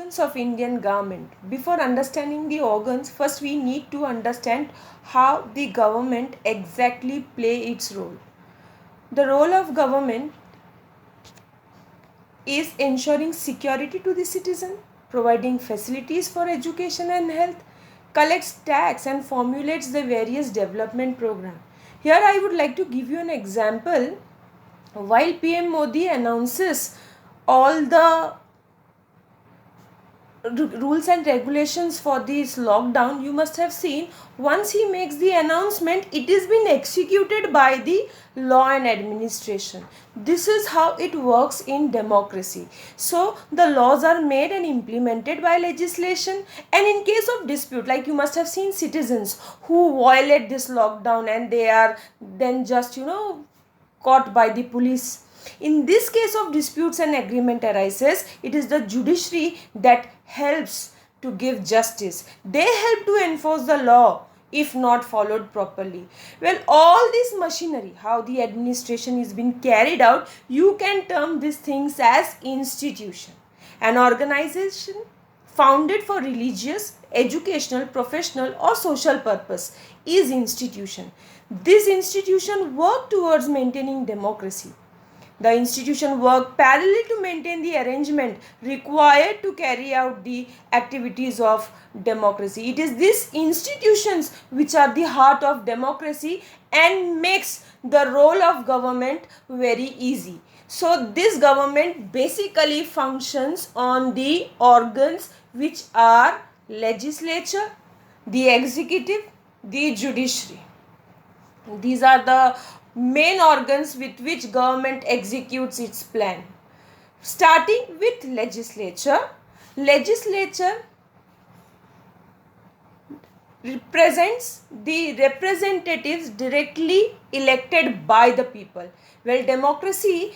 organs of Indian government. Before understanding the organs, first we need to understand how the government exactly play its role. The role of government is ensuring security to the citizen, providing facilities for education and health, collects tax and formulates the various development programs. Here I would like to give you an example. While PM Modi announces all the rules and regulations for this lockdown, you must have seen once he makes the announcement, it is been executed by the law and administration. This is how it works in democracy. So the laws are made and implemented by legislation, and in case of dispute, like you must have seen citizens who violate this lockdown and they are then just caught by the police. In this case of disputes and agreement arises, it is the judiciary that helps to give justice. They help to enforce the law if not followed properly. Well, all this machinery, how the administration is being carried out, you can term these things as institution. An organization founded for religious, educational, professional or social purpose is institution. This institution work towards maintaining democracy. The institution work parallel to maintain the arrangement required to carry out the activities of democracy. It is these institutions which are the heart of democracy and makes the role of government very easy. So this government basically functions on the organs which are legislature, the executive, the judiciary. These are the main organs with which government executes its plan. Starting with legislature. Legislature represents the representatives directly elected by the people. Well, democracy,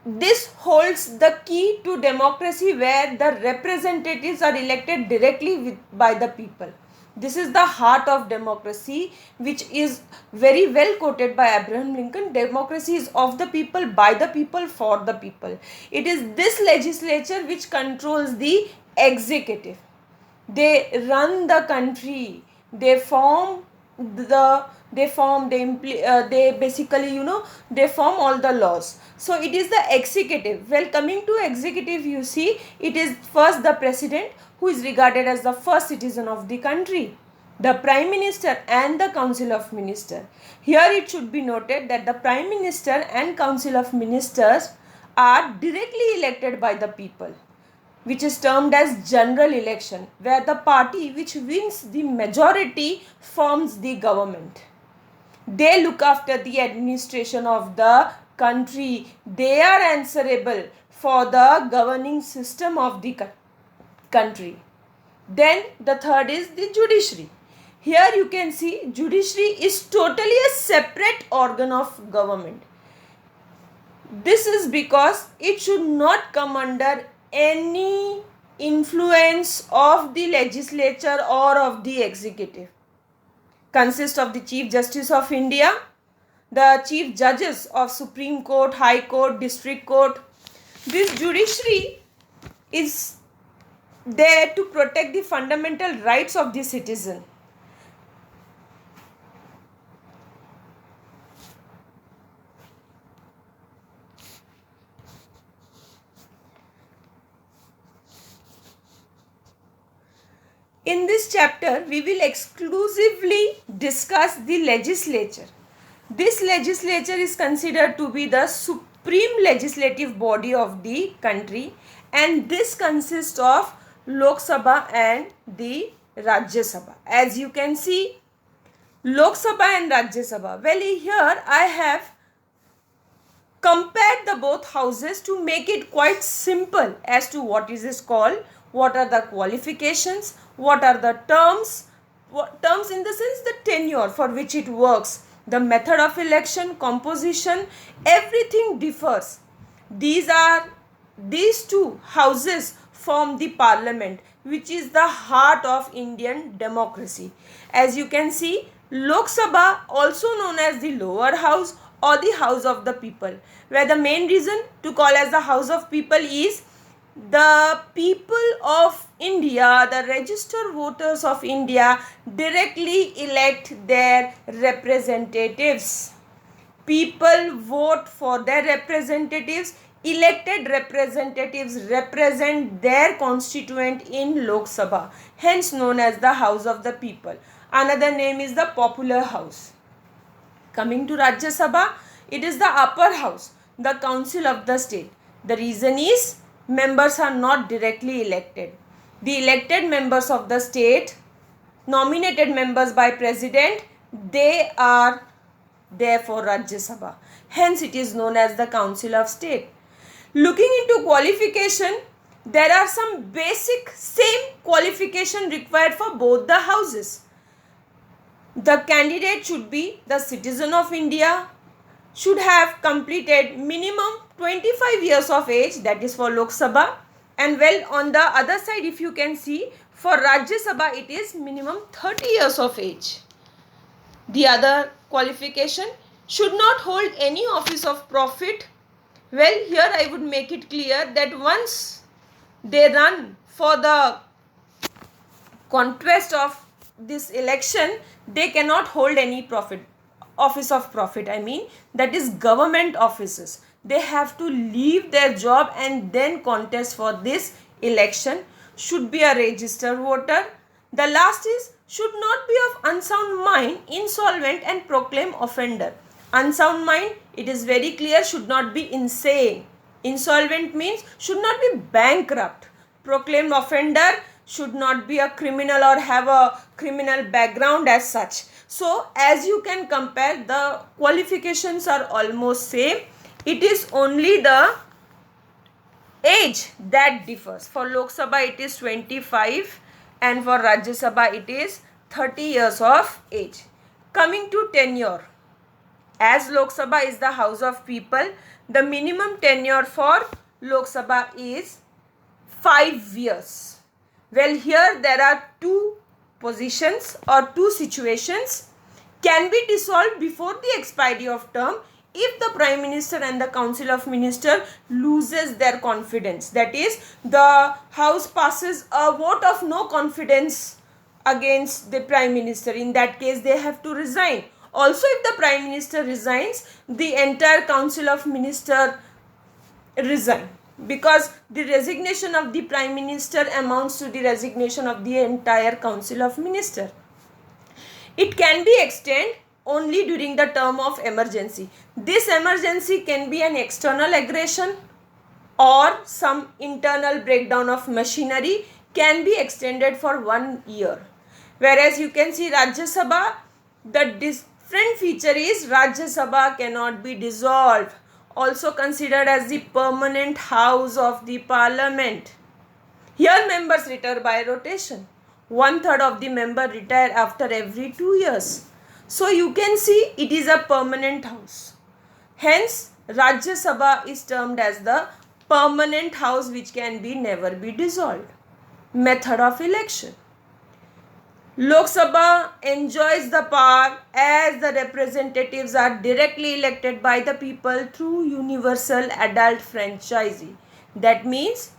this holds the key to democracy where the representatives are elected directly by the people. This is the heart of democracy, which is very well quoted by Abraham Lincoln. Democracy is of the people, by the people, for the people. It is this legislature which controls the executive. They run the country. They form they form all the laws. So it is the executive. Well, coming to executive, you see, it is first the president, who is regarded as the first citizen of the country, the prime minister and the council of ministers. Here it should be noted that the prime minister and council of ministers are directly elected by the people, which is termed as general election, where the party which wins the majority forms the government. They look after the administration of the country. They are answerable for the governing system of the country. Then the third is the judiciary. Here you can see judiciary is totally a separate organ of government. This is because it should not come under any influence of the legislature or of the executive. Consists of the Chief Justice of India, the Chief Judges of Supreme Court, High Court, District Court. This judiciary is there to protect the fundamental rights of the citizen. In this chapter, we will exclusively discuss the legislature. This legislature is considered to be the supreme legislative body of the country, and this consists of Lok Sabha and the Rajya Sabha. As you can see, Lok Sabha and Rajya Sabha. Well, here I have compared the both houses to make it quite simple as to what is this called, what are the qualifications, what are the terms in the sense the tenure for which it works, the method of election, composition, everything differs. These two houses form the parliament, which is the heart of Indian democracy. As you can see, Lok Sabha, also known as the lower house or the house of the people, where the main reason to call as the house of people is the people of India, the registered voters of India, directly elect their representatives. People vote for their representatives. Elected representatives represent their constituent in Lok Sabha, hence known as the House of the People. Another name is the Popular House. Coming to Rajya Sabha, it is the upper house, the council of the state. The reason is members are not directly elected. The elected members of the state, nominated members by president, they are there for Rajya Sabha. Hence it is known as the council of state. Looking into qualification, there are some basic same qualification required for both the houses. The candidate should be the citizen of India, should have completed minimum 25 years of age, that is for Lok Sabha, and well, on the other side if you can see, for Rajya Sabha it is minimum 30 years of age. The other qualification, should not hold any office of profit. Well, here I would make it clear that once they run for the conquest of this election, they cannot hold any office of profit. I mean, that is government offices. They have to leave their job and then contest for this election. Should be a registered voter. The last is, should not be of unsound mind, insolvent and proclaimed offender. Unsound mind, it is very clear, should not be insane. Insolvent means should not be bankrupt. Proclaimed offender, should not be a criminal or have a criminal background as such. So as you can compare, the qualifications are almost same. It is only the age that differs. For Lok Sabha it is 25 and for Rajya Sabha it is 30 years of age. Coming to tenure, as Lok Sabha is the House of People, the minimum tenure for Lok Sabha is 5 years. Well, here there are two positions or two situations. Can be dissolved before the expiry of term if the Prime Minister and the Council of Ministers loses their confidence. That is, the House passes a vote of no confidence against the Prime Minister. In that case, they have to resign. Also, if the Prime Minister resigns, the entire Council of Ministers resign, because the resignation of the Prime Minister amounts to the resignation of the entire Council of Ministers. It can be extended only during the term of emergency. This emergency can be an external aggression or some internal breakdown of machinery, can be extended for 1 year. Whereas you can see Rajya Sabha, the different feature is Rajya Sabha cannot be dissolved. Also considered as the permanent house of the parliament. Here members retire by rotation. 1/3 of the member retire after every 2 years. So you can see it is a permanent house. Hence Rajya Sabha is termed as the permanent house which can be never be dissolved. Method of election. Lok Sabha enjoys the power as the representatives are directly elected by the people through universal adult franchise. That means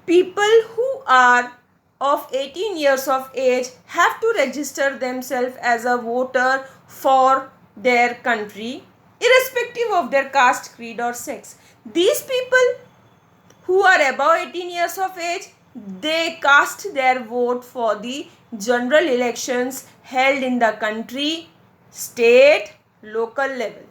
people who are of 18 years of age have to register themselves as a voter for their country, irrespective of their caste, creed or sex. These people who are above 18 years of age, they cast their vote for the general elections held in the country, state, local level.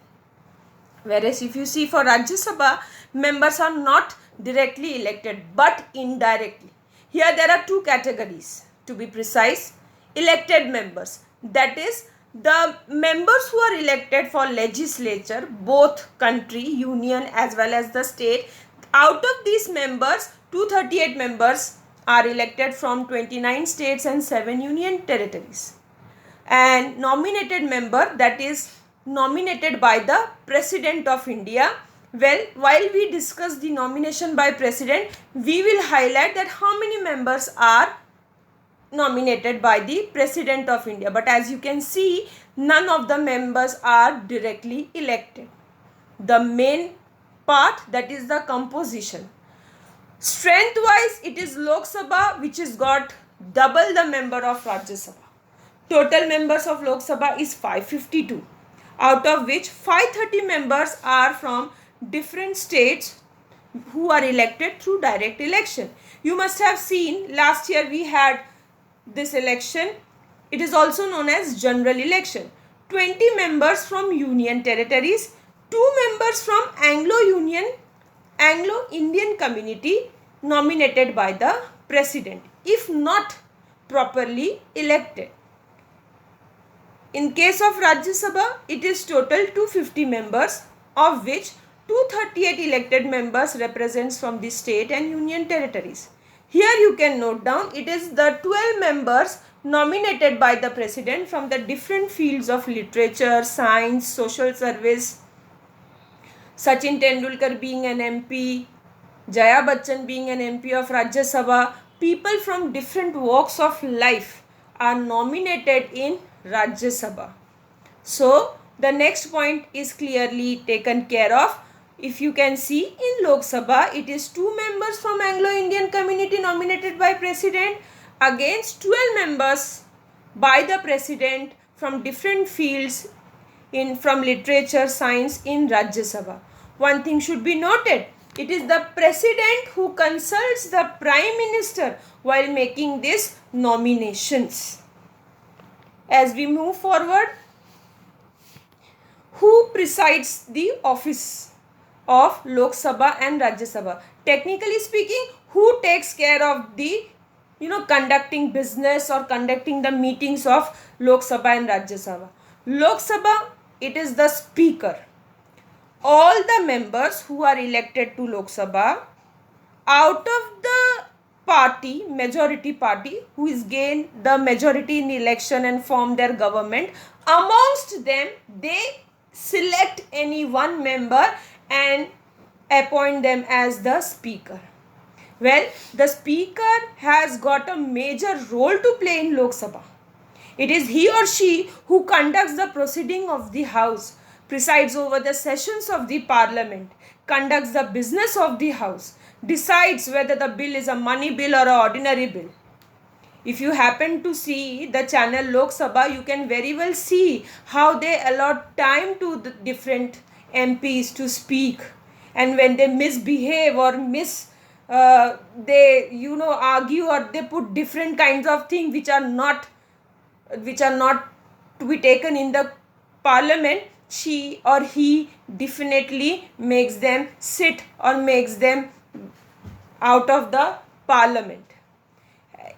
Whereas if you see for Rajya Sabha, members are not directly elected but indirectly. Here there are two categories, to be precise. Elected members, that is the members who are elected for legislature, both country, union as well as the state. Out of these members, 238 members are elected from 29 states and 7 union territories. And nominated member, that is nominated by the President of India. Well, while we discuss the nomination by President, we will highlight that how many members are nominated by the President of India. But as you can see, none of the members are directly elected. The main part, that is the composition. Strength wise, it is Lok Sabha which has got double the member of Rajya Sabha. Total members of Lok Sabha is 552, out of which 530 members are from different states who are elected through direct election. You must have seen last year we had this election. It is also known as general election. 20 members from union territories, 2 members from Anglo-Indian community nominated by the president if not properly elected. In case of Rajya Sabha, it is total 250 members, of which 238 elected members represents from the state and union territories. Here you can note down, it is the 12 members nominated by the president from the different fields of literature, science, social service. Sachin Tendulkar being an MP, Jaya Bachchan being an MP of Rajya Sabha, people from different walks of life are nominated in Rajya Sabha. So, the next point is clearly taken care of. If you can see in Lok Sabha, it is 2 members from Anglo-Indian community nominated by President against 12 members by the President from different fields from literature, science in Rajya Sabha. One thing should be noted, it is the President who consults the Prime Minister while making these nominations. As we move forward, who presides the office of Lok Sabha and Rajya Sabha? Technically speaking, who takes care of the conducting business or conducting the meetings of Lok Sabha and Rajya Sabha? Lok Sabha, it is the speaker. All the members who are elected to Lok Sabha out of the party, majority party, who is gained the majority in the election and form their government, amongst them they select any one member and appoint them as the speaker. Well, the speaker has got a major role to play in Lok Sabha. It is he or she who conducts the proceeding of the house, presides over the sessions of the parliament, conducts the business of the house, decides whether the bill is a money bill or an ordinary bill. If you happen to see the channel Lok Sabha, you can very well see how they allot time to the different MPs to speak, and when they misbehave or they argue or they put different kinds of things which are not to be taken in the parliament, she or he definitely makes them sit or makes them out of the parliament.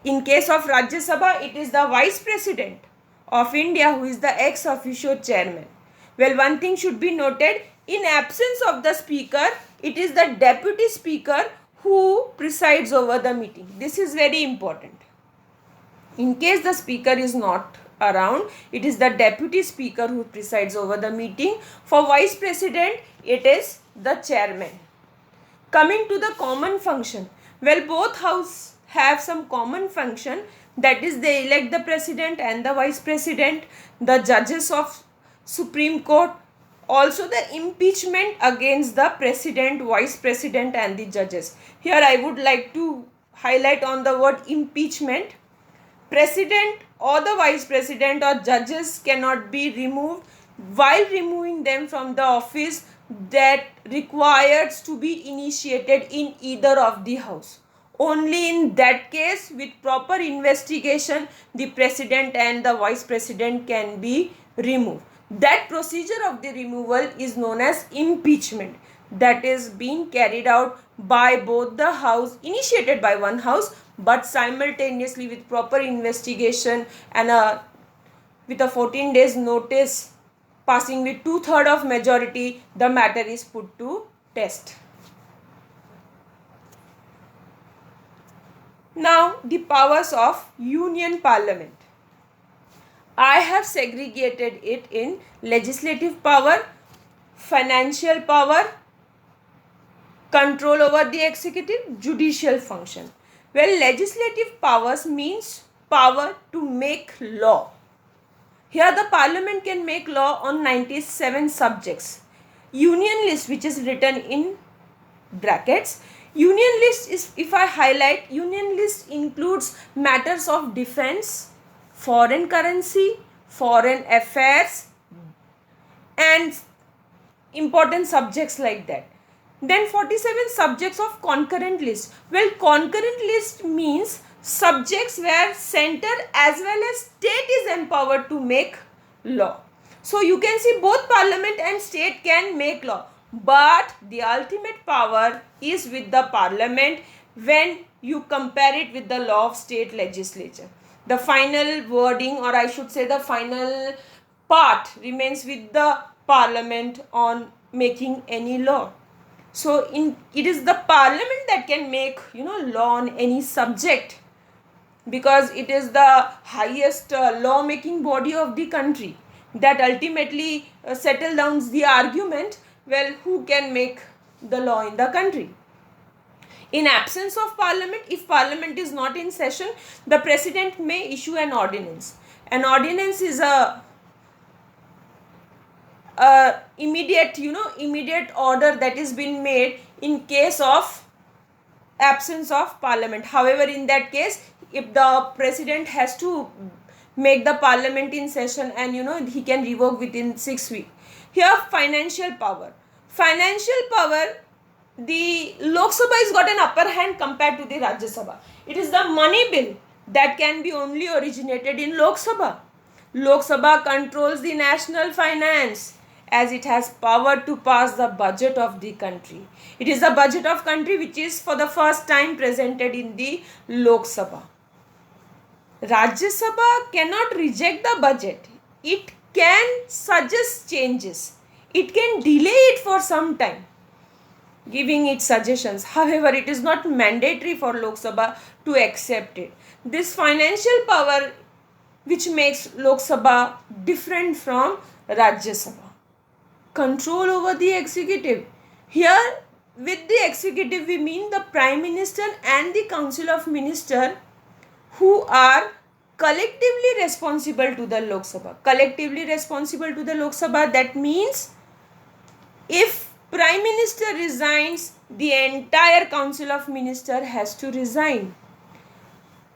In case of Rajya Sabha, it is the Vice President of India who is the ex officio chairman. Well, one thing should be noted, in absence of the speaker, it is the deputy speaker who presides over the meeting. This is very important. In case the speaker is not around, it is the deputy speaker who presides over the meeting. For vice president, it is the chairman. Coming to the common function, well, both houses have some common function, that is they elect the president and the vice president, the judges of Supreme Court, also the impeachment against the president, vice president and the judges. Here I would like to highlight on the word impeachment. President or the vice president or judges cannot be removed. While removing them from the office, that requires to be initiated in either of the house. Only in that case, with proper investigation, the president and the vice president can be removed. That procedure of the removal is known as impeachment. That is being carried out by both the house, initiated by one house, but simultaneously with proper investigation and with a 14 days notice, passing with 2/3 of majority, the matter is put to test. Now, the powers of Union Parliament. I have segregated it in legislative power, financial power, control over the executive, judicial function. Well, legislative powers means power to make law. Here the parliament can make law on 97 subjects. Union list, which is written in brackets, Union list is, if I highlight, union list includes matters of defense, foreign currency, foreign affairs, and important subjects like that. Then 47 subjects of concurrent list. Well, concurrent list means subjects where center as well as state is empowered to make law. So you can see both parliament and state can make law, but the ultimate power is with the parliament when you compare it with the law of state legislature. The final wording, or I should say the final part, remains with the parliament on making any law. So it is the parliament that can make law on any subject, because it is the highest law making body of the country that ultimately settle down the argument, well, who can make the law in the country. In absence of parliament, if parliament is not in session, the president may issue an ordinance. An ordinance is a immediate order that is been made in case of absence of parliament. However, in that case, if the president has to make the parliament in session, and he can revoke within 6 weeks. Here, financial power, the Lok Sabha has got an upper hand compared to the Rajya Sabha. It is the money bill that can be only originated in Lok Sabha. Lok Sabha controls the national finance, as it has power to pass the budget of the country. It is the budget of country which is for the first time presented in the Lok Sabha. Rajya Sabha cannot reject the budget. It can suggest changes. It can delay it for some time, giving its suggestions. However, it is not mandatory for Lok Sabha to accept it. This financial power which makes Lok Sabha different from Rajya Sabha. Control over the executive. Here, with the executive, we mean the Prime Minister and the Council of Ministers, who are collectively responsible to the Lok Sabha. Collectively responsible to the Lok Sabha, that means if Prime Minister resigns, the entire Council of Ministers has to resign.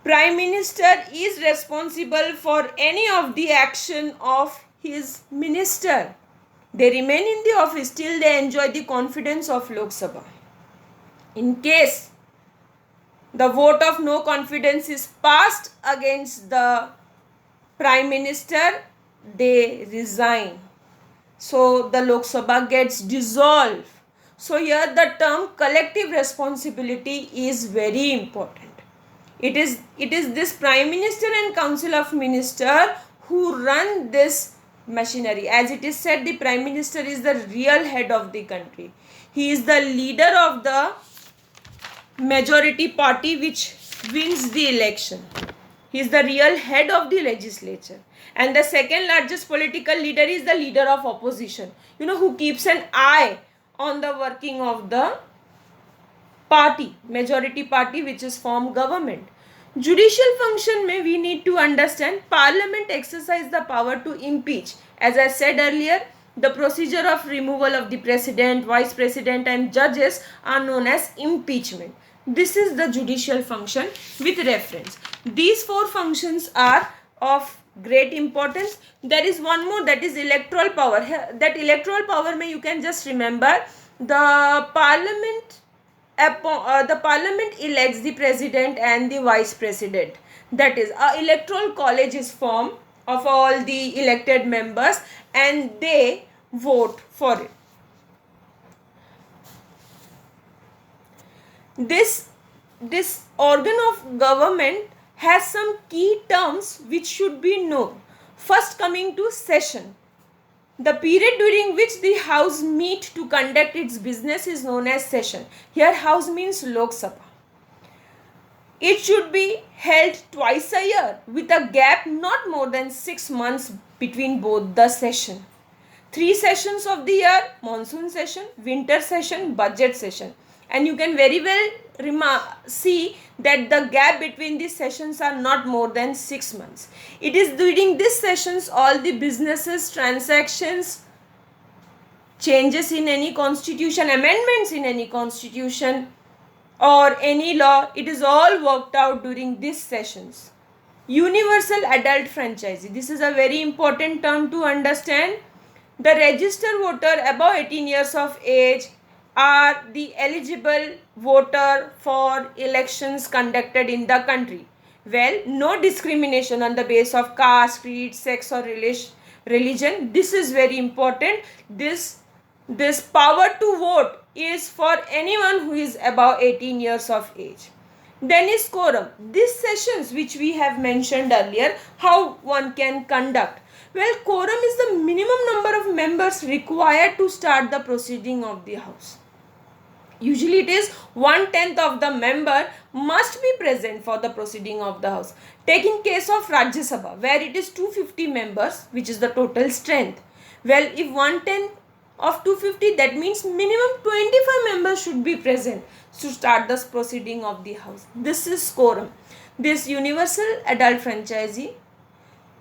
Prime Minister is responsible for any of the action of his minister. They remain in the office till they enjoy the confidence of Lok Sabha. In case the vote of no confidence is passed against the Prime Minister, they resign. So the Lok Sabha gets dissolved. So here the term collective responsibility is very important. It is this Prime Minister and Council of Ministers who run this machinery. As it is said, the Prime Minister is the real head of the country. He is the leader of the majority party which wins the election. He is the real head of the legislature. And the second largest political leader is the leader of opposition, who keeps an eye on the working of the party, majority party which is formed government. Judicial function may we need to understand parliament exercise the power to impeach. As I said earlier, the procedure of removal of the president, vice president and judges are known as impeachment. This is the judicial function with reference. These four functions are of great importance. There is one more, that is electoral power. That electoral power may you can just remember, the parliament elects the president and the vice president. That is, an electoral college is formed of all the elected members and they vote for it. This organ of government has some key terms which should be known. First, coming to session. The period during which the house meet to conduct its business is known as session. Here house means Lok Sabha. It should be held twice a year with a gap not more than 6 months between both the session. 3 sessions of the year: monsoon session, winter session, budget session. And you can very well see that the gap between these sessions are not more than 6 months. It is during these sessions all the businesses, transactions, changes in any constitution, amendments in any constitution, or any law, it is all worked out during these sessions. Universal adult franchisee. This is a very important term to understand. The registered voter above 18 years of age are the eligible voter for elections conducted in the country. Well, no discrimination on the basis of caste, creed, sex or religion. This is very important. This power to vote is for anyone who is above 18 years of age. Then is quorum. These sessions which we have mentioned earlier, how one can conduct. Well, quorum is the minimum number of members required to start the proceeding of the house. Usually it is 1/10 of the member must be present for the proceeding of the house. Take in case of Rajya Sabha, where it is 250 members, which is the total strength. Well, if 1/10 of 250, that means minimum 25 members should be present to start the proceeding of the house. This is quorum. This universal adult franchisee,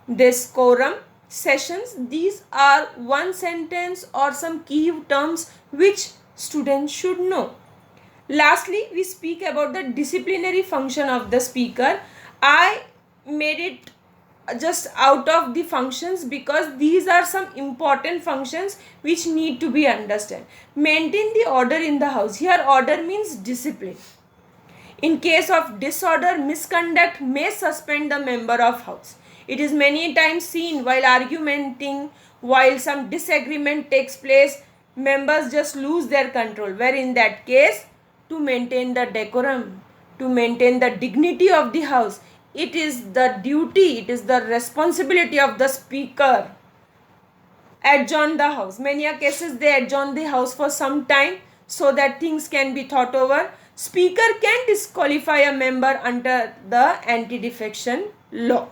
this quorum, sessions, these are one sentence or some key terms which students should know. Lastly, we speak about the disciplinary function of the speaker. I made it just out of the functions because these are some important functions which need to be understood. Maintain the order in the house. Here order means discipline. In case of disorder, misconduct may suspend the member of house. It is many times seen while argumenting, while some disagreement takes place, members just lose their control. Where in that case, to maintain the decorum, to maintain the dignity of the house, it is the duty, it is the responsibility of the speaker. Adjourn the house. Many cases they adjourn the house for some time so that things can be thought over. Speaker can disqualify a member under the anti-defection law.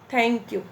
Thank you.